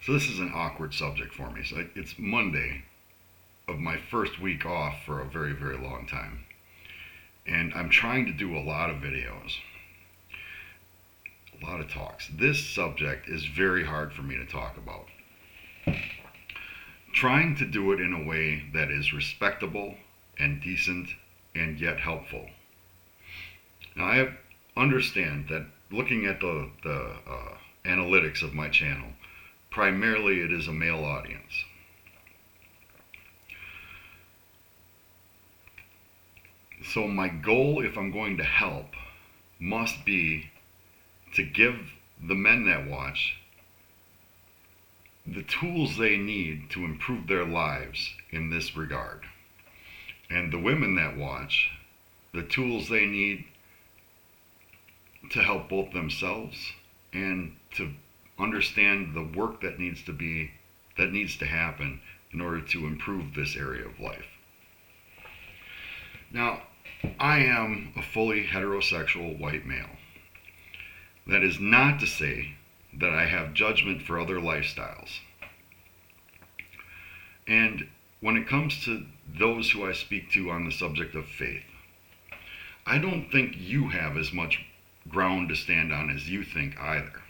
So this is an awkward subject for me. So it's Monday of my first week off for a very, very long time. And I'm trying to do a lot of videos, a lot of talks. This subject is very hard for me to talk about. Trying to do it in a way that is respectable and decent and yet helpful. Now I understand that looking at the analytics of my channel, primarily it is a male audience. So my goal, if I'm going to help, must be to give the men that watch the tools they need to improve their lives in this regard. And the women that watch, the tools they need to help both themselves and to understand the work that needs to happen in order to improve this area of life. Now, I am a fully heterosexual white male. That is not to say that I have judgment for other lifestyles. And when it comes to those who I speak to on the subject of faith, I don't think you have as much ground to stand on as you think either.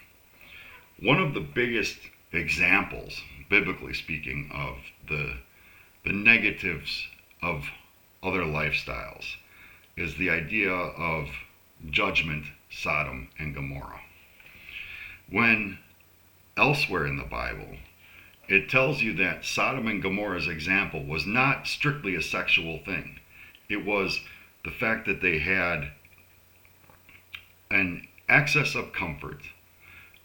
One of the biggest examples, biblically speaking, of the negatives of other lifestyles is the idea of judgment, Sodom and Gomorrah. When elsewhere in the Bible, it tells you that Sodom and Gomorrah's example was not strictly a sexual thing. It was the fact that they had an excess of comfort,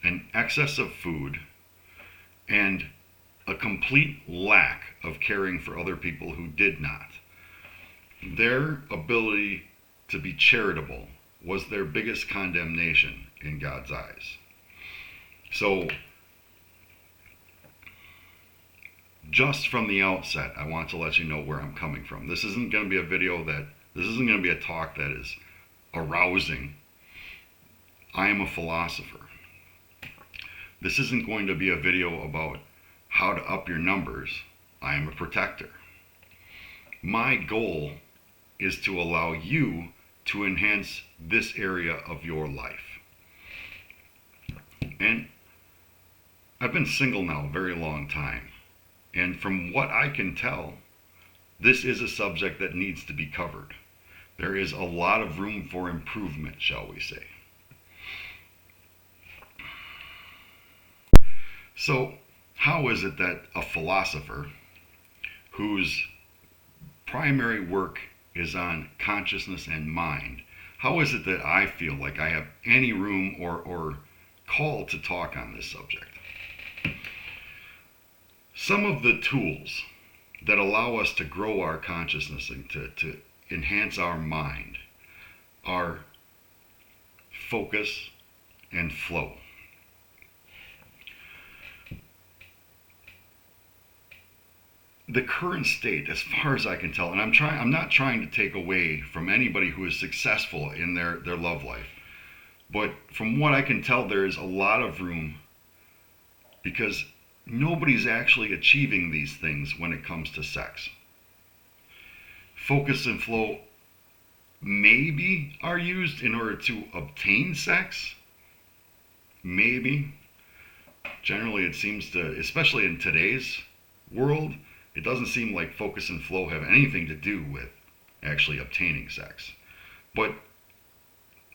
an excess of food, and a complete lack of caring for other people who did not. Their ability to be charitable was their biggest condemnation in God's eyes. So, just from the outset, I want to let you know where I'm coming from. This isn't going to be this isn't going to be a talk that is arousing. I am a philosopher. This isn't going to be a video about how to up your numbers. I am a protector. My goal is to allow you to enhance this area of your life. And I've been single now a very long time. And from what I can tell, this is a subject that needs to be covered. There is a lot of room for improvement, shall we say. So, how is it that a philosopher whose primary work is on consciousness and mind, how is it that I feel like I have any room or call to talk on this subject? Some of the tools that allow us to grow our consciousness and to enhance our mind are focus and flow. The current state, as far as I can tell, and I'm not trying to take away from anybody who is successful in their love life, but from what I can tell, there is a lot of room because nobody's actually achieving these things when it comes to sex. Focus and flow maybe are used in order to obtain sex. Maybe. Generally, it seems to, especially in today's world, it doesn't seem like focus and flow have anything to do with actually obtaining sex.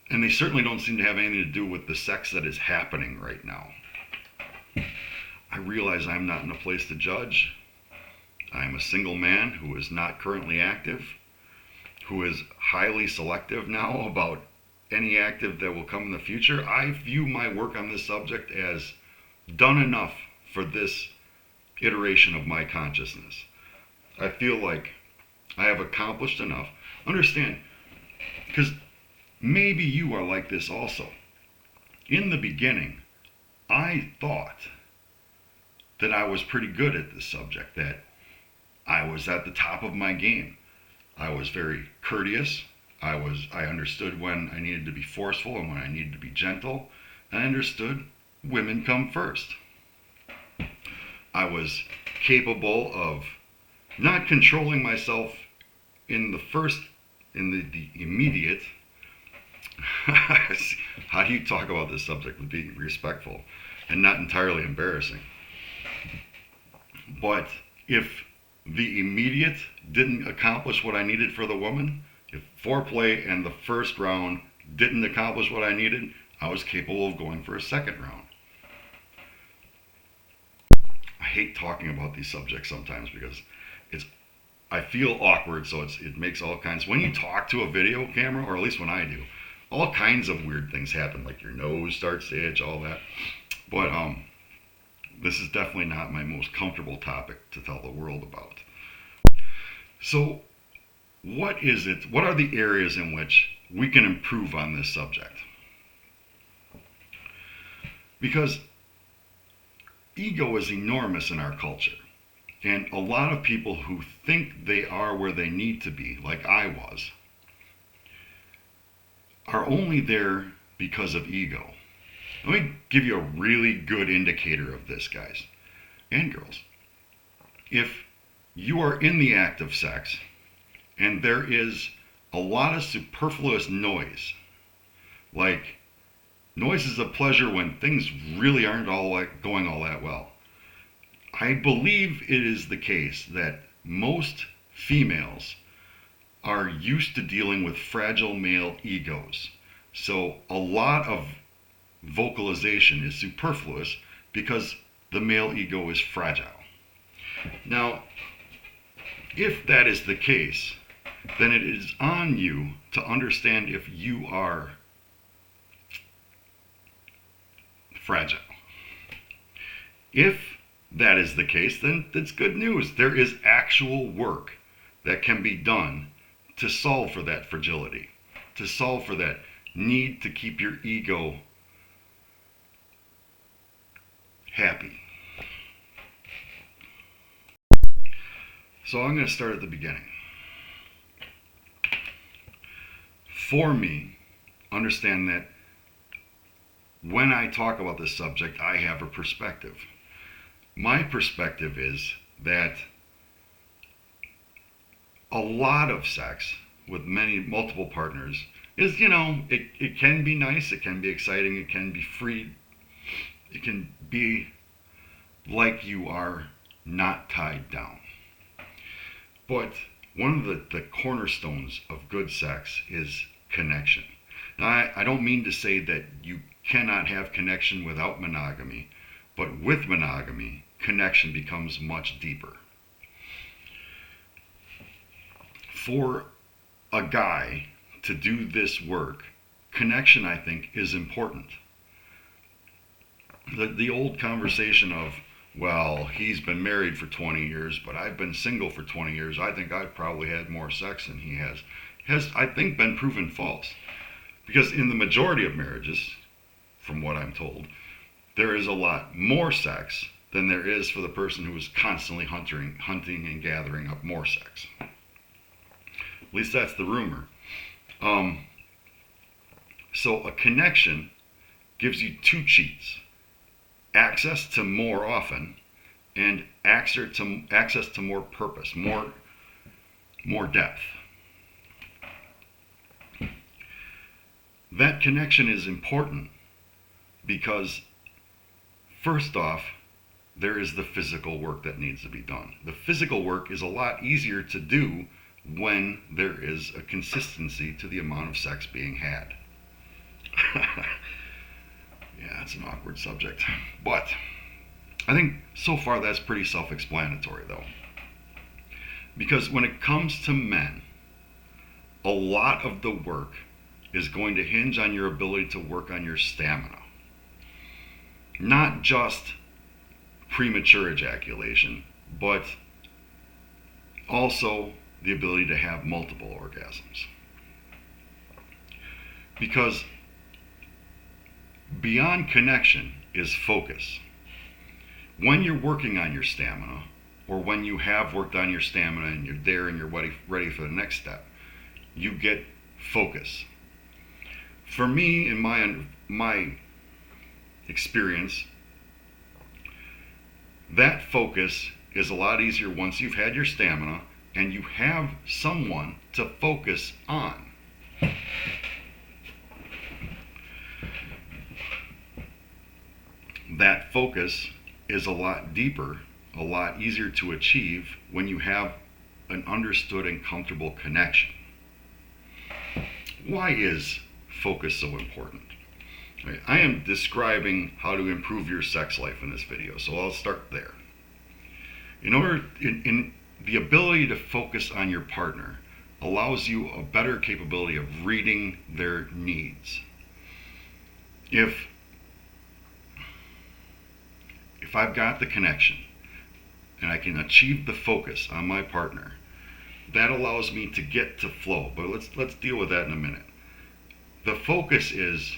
And they certainly don't seem to have anything to do with the sex that is happening right now. I realize I'm not in a place to judge. I am a single man who is not currently active, who is highly selective now about any active that will come in the future. I view my work on this subject as done enough for this iteration of my consciousness. I feel like I have accomplished enough. Understand, because maybe you are like this also. In the beginning, I thought that I was pretty good at this subject, that I was at the top of my game. I was very courteous. I understood when I needed to be forceful and when I needed to be gentle. I understood women come first. I was capable of not controlling myself in the immediate. How do you talk about this subject with being respectful and not entirely embarrassing? But if the immediate didn't accomplish what I needed for the woman, if foreplay and the first round didn't accomplish what I needed, I was capable of going for a second round. I hate talking about these subjects sometimes because it's I feel awkward, so it makes all kinds. When you talk to a video camera, or at least when I do, all kinds of weird things happen, like your nose starts to itch, all that. But this is definitely not my most comfortable topic to tell the world about. So, what is it? What are the areas in which we can improve on this subject? Because ego is enormous in our culture. And a lot of people who think they are where they need to be, like I was, are only there because of ego. Let me give you a really good indicator of this, guys and girls. If you are in the act of sex and there is a lot of superfluous noise, like noises of pleasure when things really aren't going all that well, I believe it is the case that most females are used to dealing with fragile male egos. So a lot of vocalization is superfluous because the male ego is fragile. Now, if that is the case, then it is on you to understand if you are fragile. If that is the case, then that's good news. There is actual work that can be done to solve for that fragility, to solve for that need to keep your ego happy. So I'm going to start at the beginning. For me, understand that when I talk about this subject, I have a perspective. My perspective is that a lot of sex with multiple partners is, it can be nice, it can be exciting, it can be free, it can be like you are not tied down. But one of the cornerstones of good sex is connection. Now, I don't mean to say that you cannot have connection without monogamy, but with monogamy, connection becomes much deeper. For a guy to do this work, connection, I think, is important. The old conversation of, well, he's been married for 20 years, but I've been single for 20 years. I think I've probably had more sex than he has, I think, been proven false. Because in the majority of marriages, from what I'm told, there is a lot more sex than there is for the person who is constantly hunting and gathering up more sex. At least that's the rumor. So a connection gives you two cheats: access to more often and access to more purpose, more depth. That connection is important because, first off, there is the physical work that needs to be done. The physical work is a lot easier to do when there is a consistency to the amount of sex being had. Yeah, it's an awkward subject. But I think so far that's pretty self-explanatory, though. Because when it comes to men, a lot of the work is going to hinge on your ability to work on your stamina. Not just premature ejaculation, but also the ability to have multiple orgasms. Because beyond connection is focus. When you're working on your stamina, or when you have worked on your stamina and you're there and you're ready for the next step, you get focus. For me, in my experience, That focus is a lot easier once you've had your stamina and you have someone to focus on. That focus is a lot deeper, a lot easier to achieve when you have an understood and comfortable connection. Why is focus so important? Right, I am describing how to improve your sex life in this video, so I'll start there. In the ability to focus on your partner allows you a better capability of reading their needs. If I've got the connection and I can achieve the focus on my partner, that allows me to get to flow. But let's deal with that in a minute. The focus is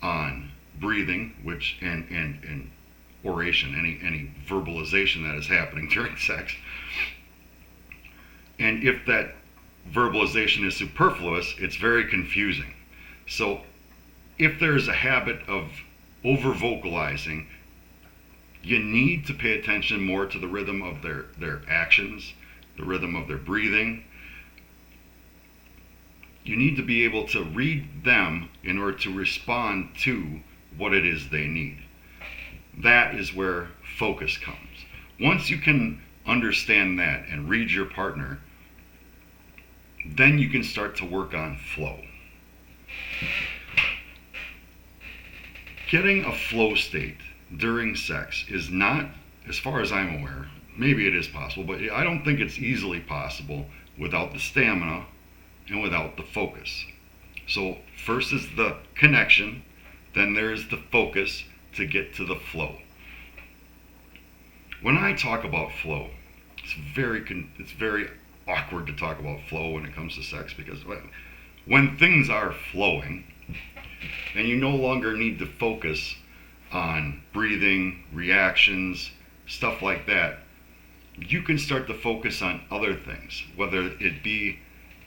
on breathing, which and oration, any verbalization that is happening during sex. And if that verbalization is superfluous, it's very confusing. So if there is a habit of over vocalizing, you need to pay attention more to the rhythm of their actions, the rhythm of their breathing. You need to be able to read them in order to respond to what it is they need. That is where focus comes. Once you can understand that and read your partner, then you can start to work on flow. Getting a flow state during sex is not, as far as I'm aware, maybe it is possible, but I don't think it's easily possible without the stamina and without the focus. So first is the connection, then there's the focus to get to the flow. When I talk about flow, it's very awkward to talk about flow when it comes to sex, because when things are flowing and you no longer need to focus on breathing, reactions, stuff like that, you can start to focus on other things, whether it be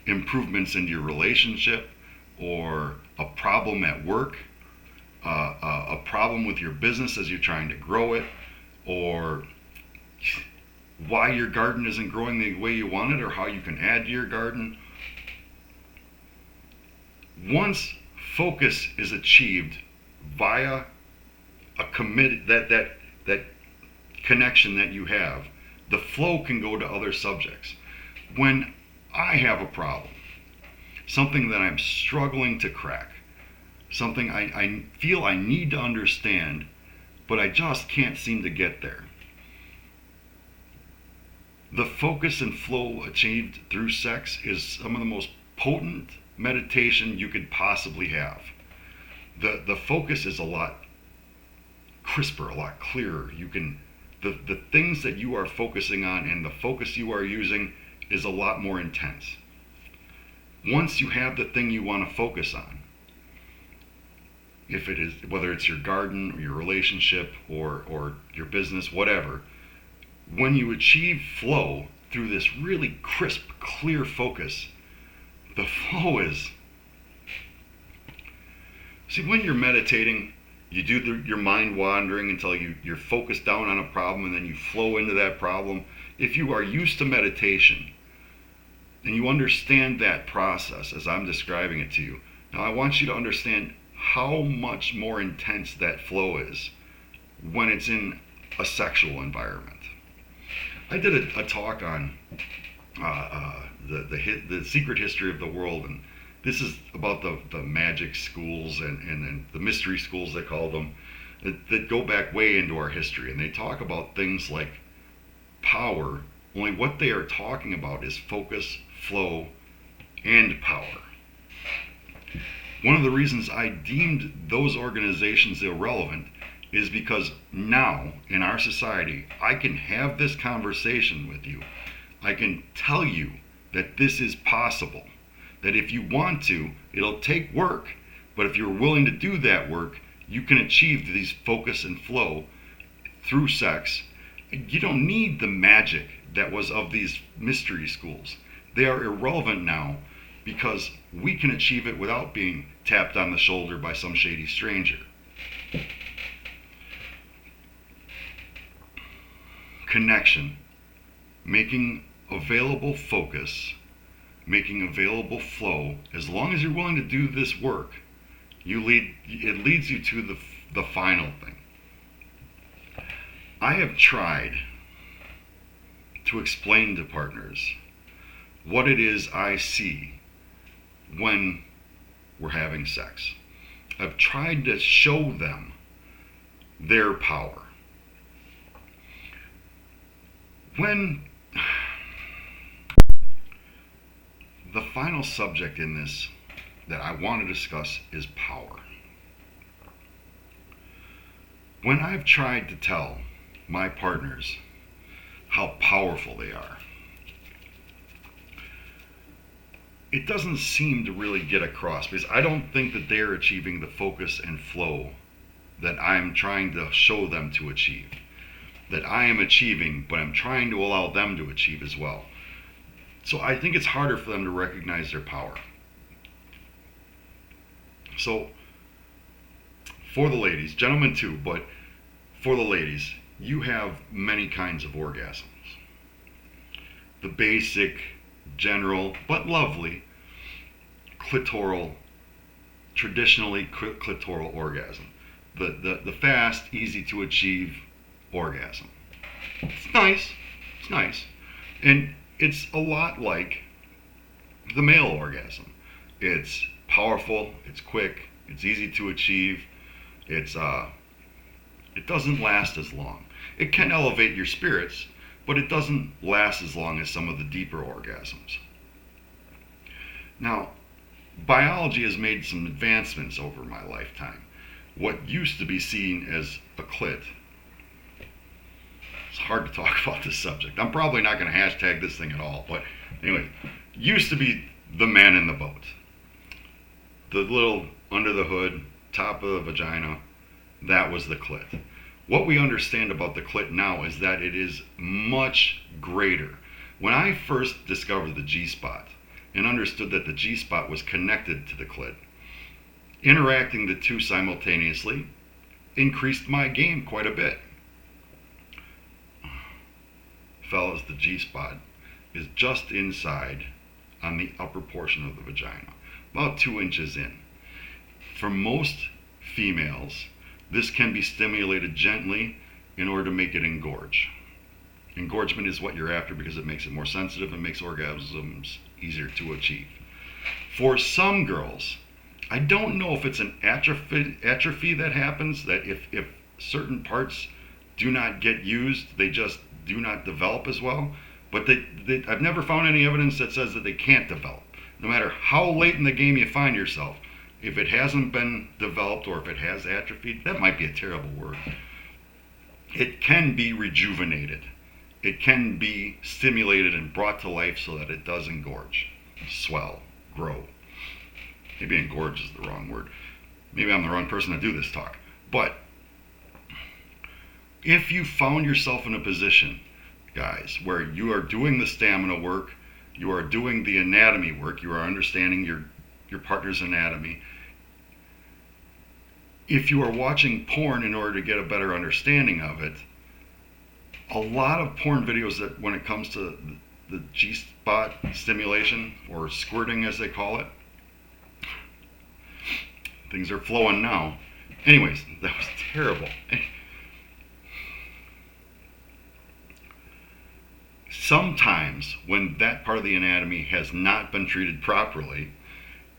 improvements in your relationship or a problem at work, a problem with your business as you're trying to grow it, or why your garden isn't growing the way you want it, or how you can add to your garden. Once focus is achieved via a that connection that you have, the flow can go to other subjects. When I have a problem, something that I'm struggling to crack, something I feel I need to understand, but I just can't seem to get there, the focus and flow achieved through sex is some of the most potent meditation you could possibly have. The focus is a lot crisper, a lot clearer. The things that you are focusing on and the focus you are using is a lot more intense. Once you have the thing you want to focus on, if it is, whether it's your garden or your relationship or your business, whatever, when you achieve flow through this really crisp, clear focus, the flow is, see, when you're meditating, you do your mind wandering until you're focused down on a problem, and then you flow into that problem. If you are used to meditation and you understand that process as I'm describing it to you, now I want you to understand how much more intense that flow is when it's in a sexual environment. I did a talk on the secret history of the world, and this is about the magic schools and the mystery schools, they call them, that go back way into our history. And they talk about things like power, only what they are talking about is focus, flow, and power. One of the reasons I deemed those organizations irrelevant is because now, in our society, I can have this conversation with you. I can tell you that this is possible. That if you want to, it'll take work, but if you're willing to do that work, you can achieve these focus and flow through sex. You don't need the magic that was of these mystery schools. They are irrelevant now because we can achieve it without being tapped on the shoulder by some shady stranger. connection, making available focus, making available flow. As long as you're willing to do this work, it leads you to the final thing. I have tried to explain to partners what it is I see when we're having sex. I've tried to show them their power. When the final subject in this that I want to discuss is power. When I've tried to tell my partners how powerful they are, it doesn't seem to really get across because I don't think that they're achieving the focus and flow that I'm trying to show them to achieve. That I am achieving, but I'm trying to allow them to achieve as well. So I think it's harder for them to recognize their power. So for the ladies, gentlemen too, but for the ladies, you have many kinds of orgasms. The basic, general, but lovely traditionally clitoral orgasm. The fast, easy to achieve orgasm. It's nice. And it's a lot like the male orgasm. It's powerful, it's quick, it's easy to achieve, it doesn't last as long. It can elevate your spirits, but it doesn't last as long as some of the deeper orgasms. Now, biology has made some advancements over my lifetime. What used to be seen as a clit, it's hard to talk about this subject. I'm probably not going to hashtag this thing at all, but anyway, used to be the man in the boat. The little under the hood, top of the vagina, that was the clit. What we understand about the clit now is that it is much greater. When I first discovered the G-spot and understood that the G-spot was connected to the clit, interacting the two simultaneously increased my game quite a bit. Fellas, the G-spot is just inside on the upper portion of the vagina, about 2 inches in. For most females, this can be stimulated gently in order to make it engorge. Engorgement is what you're after because it makes it more sensitive and makes orgasms easier to achieve. For some girls, I don't know if it's an atrophy that happens, that if certain parts do not get used, they just do not develop as well. But I've never found any evidence that says that they can't develop. No matter how late in the game you find yourself, if it hasn't been developed or if it has atrophied, that might be a terrible word. It can be rejuvenated. It can be stimulated and brought to life so that it does engorge, swell, grow. Maybe engorge is the wrong word. Maybe I'm the wrong person to do this talk. But if you found yourself in a position, guys, where you are doing the stamina work, you are doing the anatomy work, you are understanding your partner's anatomy. If you are watching porn in order to get a better understanding of it, a lot of porn videos that when it comes to the G-spot stimulation, or squirting as they call it, things are flowing now. Anyways, that was terrible. Sometimes when that part of the anatomy has not been treated properly,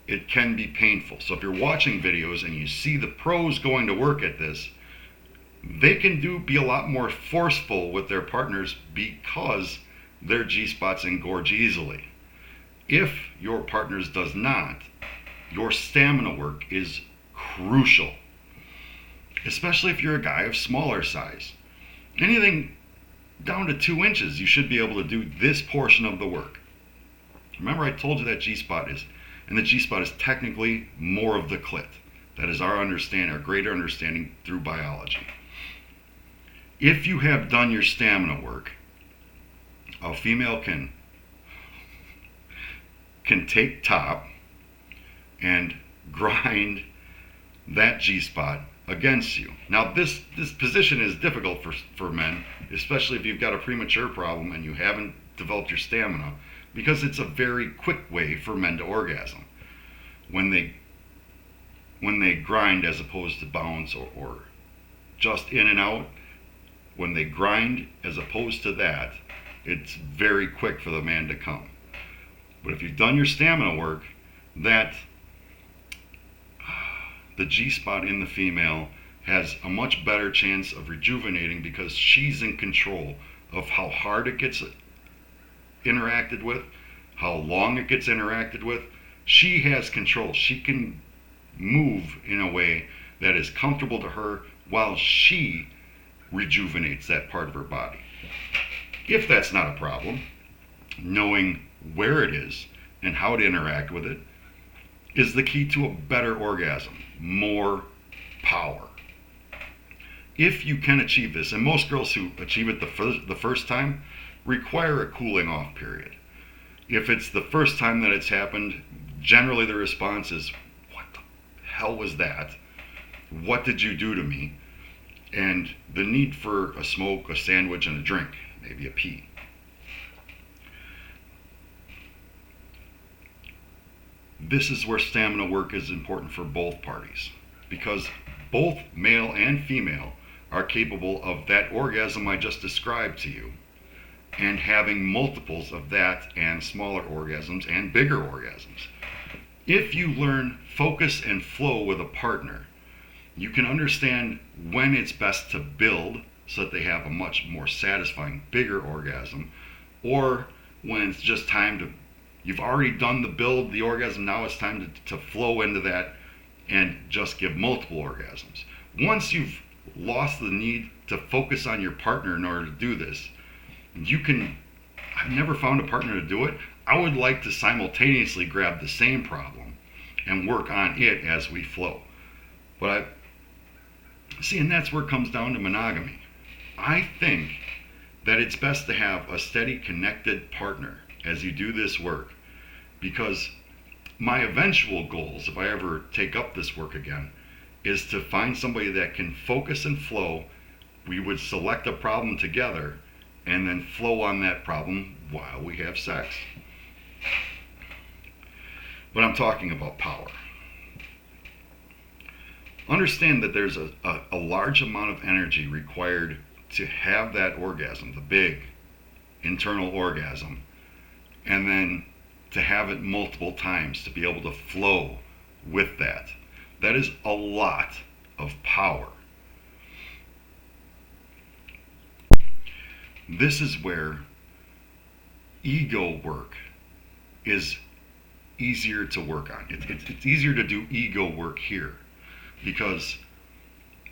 it can be painful. So if you're watching videos and you see the pros going to work at this, they can be a lot more forceful with their partners because their G-spots engorge easily. If your partner's does not, your stamina work is crucial, especially if you're a guy of smaller size. Anything down to 2 inches, you should be able to do this portion of the work. Remember I told you that G-spot is, and the G-spot is technically more of the clit. That is our understanding, our greater understanding through biology. If you have done your stamina work, a female can take top and grind that G-spot against you. Now, this position is difficult for men, especially if you've got a premature problem and you haven't developed your stamina, because it's a very quick way for men to orgasm. When they grind as opposed to bounce or just in and out, when they grind as opposed to that, it's very quick for the man to come. But if you've done your stamina work, that the G-spot in the female has a much better chance of rejuvenating because she's in control of how hard it gets interacted with, how long it gets interacted with. She has control. She can move in a way that is comfortable to her while she rejuvenates that part of her body. If that's not a problem, knowing where it is and how to interact with it is the key to a better orgasm, more power. If you can achieve this, and most girls who achieve it the first time require a cooling off period. If it's the first time that it's happened, generally the response is, what the hell was that? What did you do to me? And the need for a smoke, a sandwich, and a drink, maybe a pee. This is where stamina work is important for both parties, because both male and female are capable of that orgasm I just described to you, and having multiples of that and smaller orgasms and bigger orgasms. If you learn focus and flow with a partner, you can understand when it's best to build so that they have a much more satisfying, bigger orgasm, or when it's just time to, you've already done the build, the orgasm, now it's time to flow into that and just give multiple orgasms. Once you've lost the need to focus on your partner in order to do this, you can, I've never found a partner to do it. I would like to simultaneously grab the same problem and work on it as we flow. But see, and that's where it comes down to monogamy. I think that it's best to have a steady, connected partner as you do this work, because my eventual goals, if I ever take up this work again, is to find somebody that can focus and flow. We would select a problem together and then flow on that problem while we have sex. But I'm talking about power. Understand that there's a large amount of energy required to have that orgasm, the big internal orgasm, and then to have it multiple times to be able to flow with that. That is a lot of power. This is where ego work is easier to work on. It's easier to do ego work here, because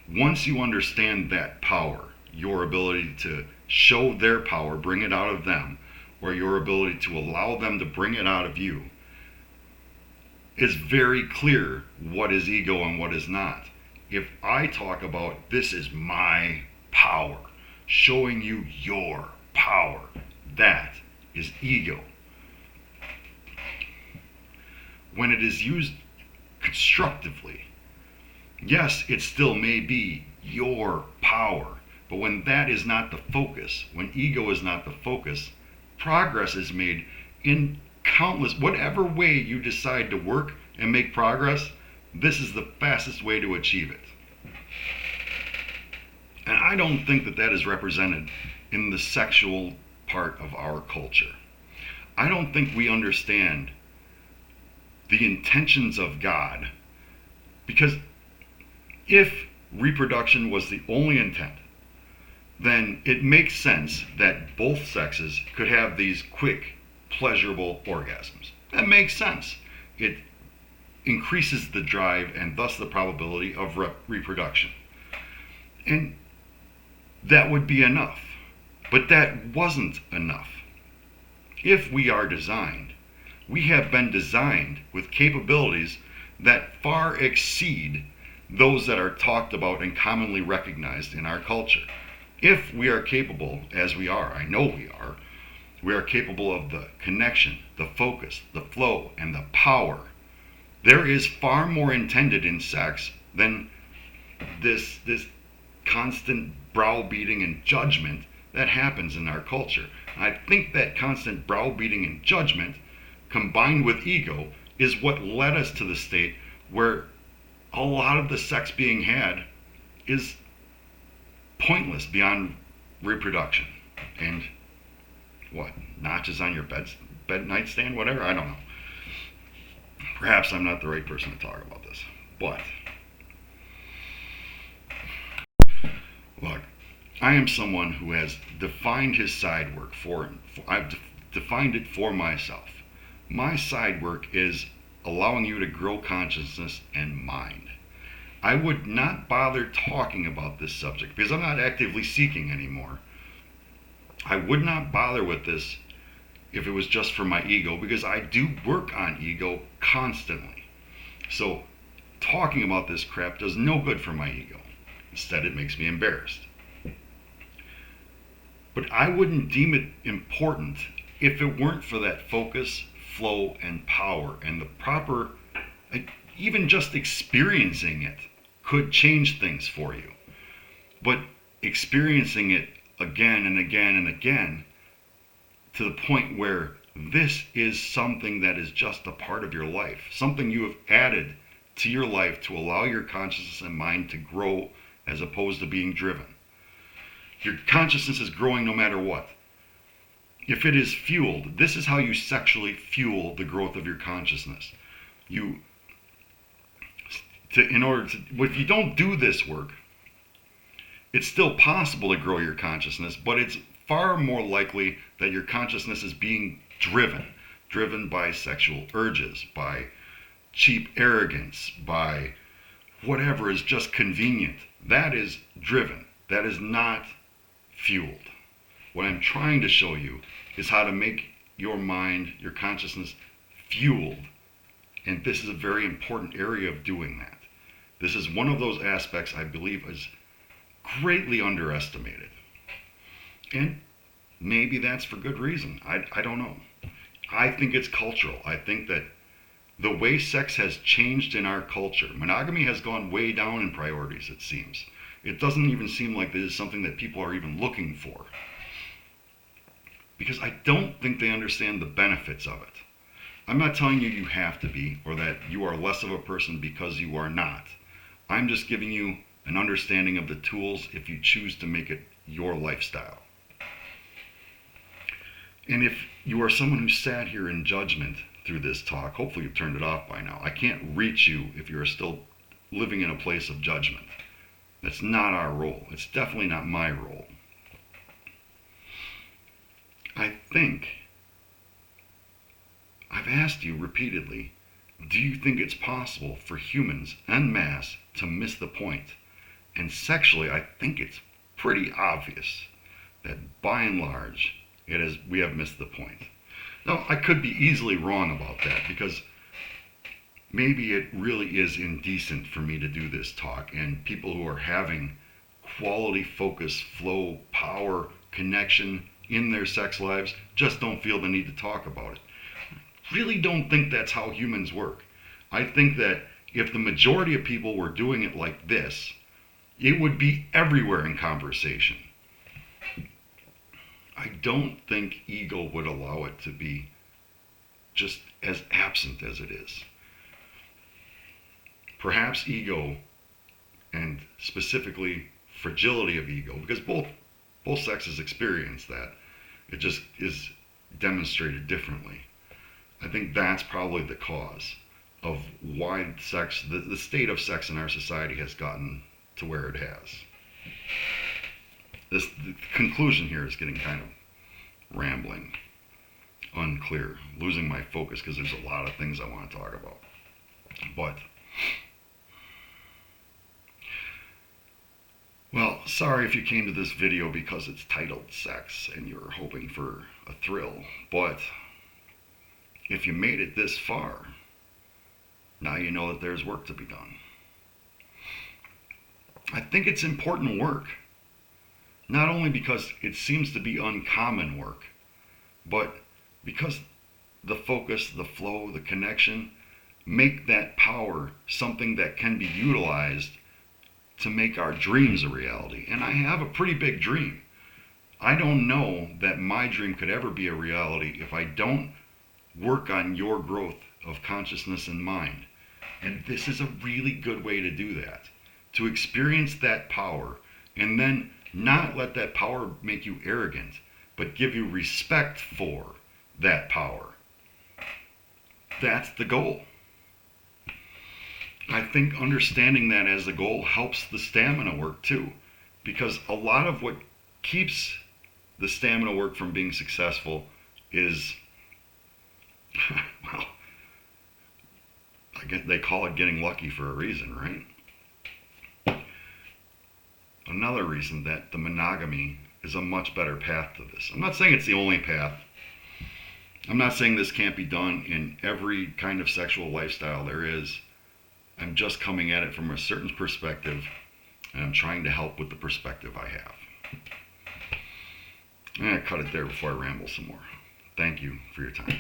once you understand that power, your ability to show their power, bring it out of them, or your ability to allow them to bring it out of you, it's very clear what is ego and what is not. If I talk about this is my power, showing you your power, that is ego. When it is used constructively, yes, it still may be your power, but when that is not the focus, when ego is not the focus, progress is made in countless, whatever way you decide to work and make progress, this is the fastest way to achieve it. And I don't think that that is represented in the sexual part of our culture. I don't think we understand the intentions of God, because if reproduction was the only intent, then it makes sense that both sexes could have these quick, pleasurable orgasms. That makes sense. It increases the drive and thus the probability of reproduction. And that would be enough. But that wasn't enough. If we are designed, we have been designed with capabilities that far exceed those that are talked about and commonly recognized in our culture. If we are capable, as we are, I know we are capable of the connection, the focus, the flow, and the power. There is far more intended in sex than this constant browbeating and judgment that happens in our culture. I think that constant browbeating and judgment combined with ego is what led us to the state where a lot of the sex being had is pointless beyond reproduction. And what? Notches on your bed nightstand? Whatever? I don't know. Perhaps I'm not the right person to talk about this. But look, I am someone who has defined his side work I've defined it for myself. My side work is allowing you to grow consciousness and mind. I would not bother talking about this subject because I'm not actively seeking anymore. I would not bother with this if it was just for my ego, because I do work on ego constantly. So talking about this crap does no good for my ego. Instead, it makes me embarrassed. But I wouldn't deem it important if it weren't for that focus, flow, and power, and the proper, even just experiencing it could change things for you. But experiencing it again and again and again to the point where this is something that is just a part of your life, something you have added to your life to allow your consciousness and mind to grow as opposed to being driven. Your consciousness is growing no matter what. If it is fueled, this is how you sexually fuel the growth of your consciousness. If you don't do this work, it's still possible to grow your consciousness, but it's far more likely that your consciousness is being driven by sexual urges, by cheap arrogance, by whatever is just convenient. That is driven. That is not fueled. What I'm trying to show you is how to make your mind, your consciousness fueled. And this is a very important area of doing that. This is one of those aspects I believe is greatly underestimated. And maybe that's for good reason. I don't know. I think it's cultural. I think that the way sex has changed in our culture, monogamy has gone way down in priorities, it seems. It doesn't even seem like this is something that people are even looking for. Because I don't think they understand the benefits of it. I'm not telling you have to be, or that you are less of a person because you are not. I'm just giving you an understanding of the tools if you choose to make it your lifestyle. And if you are someone who sat here in judgment through this talk, hopefully you've turned it off by now. I can't reach you if you're still living in a place of judgment. That's not our role. It's definitely not my role. I think I've asked you repeatedly, do you think it's possible for humans en masse to miss the point? And sexually, I think it's pretty obvious that by and large, we have missed the point. Now, I could be easily wrong about that because maybe it really is indecent for me to do this talk, and people who are having quality, focus, flow, power, connection in their sex lives just don't feel the need to talk about it. Really don't think that's how humans work. I think that if the majority of people were doing it like this, it would be everywhere in conversation. I don't think ego would allow it to be just as absent as it is. Perhaps ego, and specifically fragility of ego, because both sexes experience that. It just is demonstrated differently. I think that's probably the cause of why sex, the state of sex in our society has gotten to where it has. The conclusion here is getting kind of rambling, unclear, losing my focus because there's a lot of things I want to talk about. But, well, sorry if you came to this video because it's titled Sex and you're hoping for a thrill, but if you made it this far, now you know that there's work to be done. I think it's important work, not only because it seems to be uncommon work, but because the focus, the flow, the connection make that power something that can be utilized to make our dreams a reality. And I have a pretty big dream. I don't know that my dream could ever be a reality if I don't work on your growth of consciousness and mind. And this is a really good way to do that. To experience that power and then not let that power make you arrogant, but give you respect for that power. That's the goal. I think understanding that as a goal helps the stamina work too, because a lot of what keeps the stamina work from being successful is, well, I guess they call it getting lucky for a reason, right? Another reason that the monogamy is a much better path to this. I'm not saying it's the only path. I'm not saying this can't be done in every kind of sexual lifestyle there is. I'm just coming at it from a certain perspective, and I'm trying to help with the perspective I have. I'm going to cut it there before I ramble some more. Thank you for your time.